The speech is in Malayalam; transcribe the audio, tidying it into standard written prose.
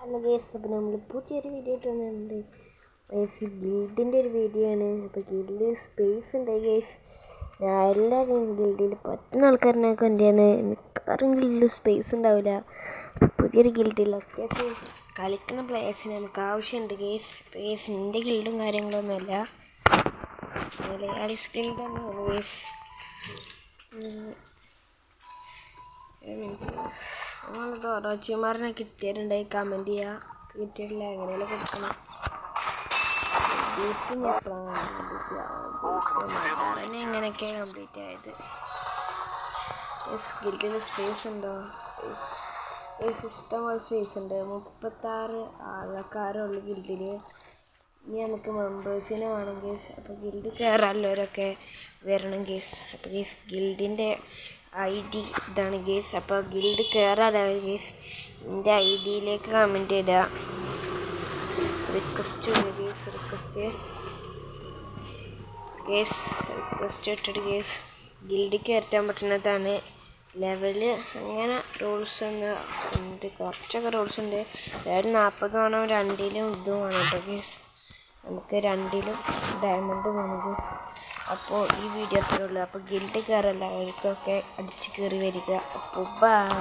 ഹലോ ഗൈസ്, അപ്പോൾ നമ്മൾ പുതിയൊരു വീഡിയോ ഇട്ട് വന്നിട്ടുണ്ട്. ഗിൽഡിൻ്റെ ഒരു വീഡിയോ ആണ്. അപ്പോൾ ഗിൽഡിൽ സ്പേസ് ഉണ്ട് ഗൈസ്. ഞാൻ എല്ലാവരും ഗിൽഡിൽ പറ്റുന്ന ആൾക്കാരനൊക്കെ എന്തെയാണ് മിക്കവാറും ഗിൽഡിൽ സ്പേസ് ഉണ്ടാവില്ല. പുതിയൊരു ഗിൽഡിൽ അത്യാവശ്യം കളിക്കുന്ന പ്ലേയേഴ്സിന് നമുക്ക് ആവശ്യമുണ്ട് ഗൈസ്. ഗൈസ് എൻ്റെ ഗിൽഡും കാര്യങ്ങളൊന്നുമല്ല, മലയാളി ഗിൽഡ് തന്നെയാണ് ഗൈസ്. നമ്മളത് ഓരോച്ചിമാരനെ കിട്ടിയിട്ടുണ്ടായി കമൻറ്റ് ചെയ്യുക. കിട്ടിയിട്ടില്ല എങ്ങനെയെല്ലാം കൊടുക്കണം. എപ്പോഴാണ് എങ്ങനെയൊക്കെ കംപ്ലീറ്റ് ആയത്. ഗിൽഡിൽ സ്പേസ് ഉണ്ടോ? സ്പേസ് ഇഷ്ടംപോലെ സ്പേസ് ഉണ്ട്. 36 ആൾക്കാരുള്ളൂ ഗിൽഡിൽ. ഇനി നമുക്ക് മെമ്പേഴ്സിനെ വേണം കേസ്. അപ്പോൾ ഗിൽഡ് കയറാനുള്ളവരൊക്കെ വരണം കേസ്. അപ്പോൾ കേസ് ഗിൽഡിൻ്റെ ID ഇതാണ് കേസ്. അപ്പോൾ ഗിൽഡ് കയറാനോ കേസ് എൻ്റെ IDയിലേക്ക് കമൻറ്റ് ചെയ്താൽ റിക്വസ്റ്റ് ഇട്ടിട്ട് കേസ് ഗിൽഡ് കയറ്റാൻ പറ്റുന്നതാണ്. ലെവല് അങ്ങനെ റൂൾസ് ഉണ്ട്, കുറച്ചൊക്കെ റൂൾസ് ഉണ്ട്. അതായത് 40 വേണം, 2-ലും ഇതും വേണം കേട്ടോ കേസ്. നമുക്ക് 2-ലും ഡയമണ്ട് വേണം കേസ്. അപ്പോൾ ഈ വീഡിയോ അത്രേ ഉള്ളൂ. അപ്പോൾ ഗിൽഡ് കയറല്ല അവർക്കൊക്കെ അടിച്ച് കയറി വരിക. അപ്പോൾ ബൈ.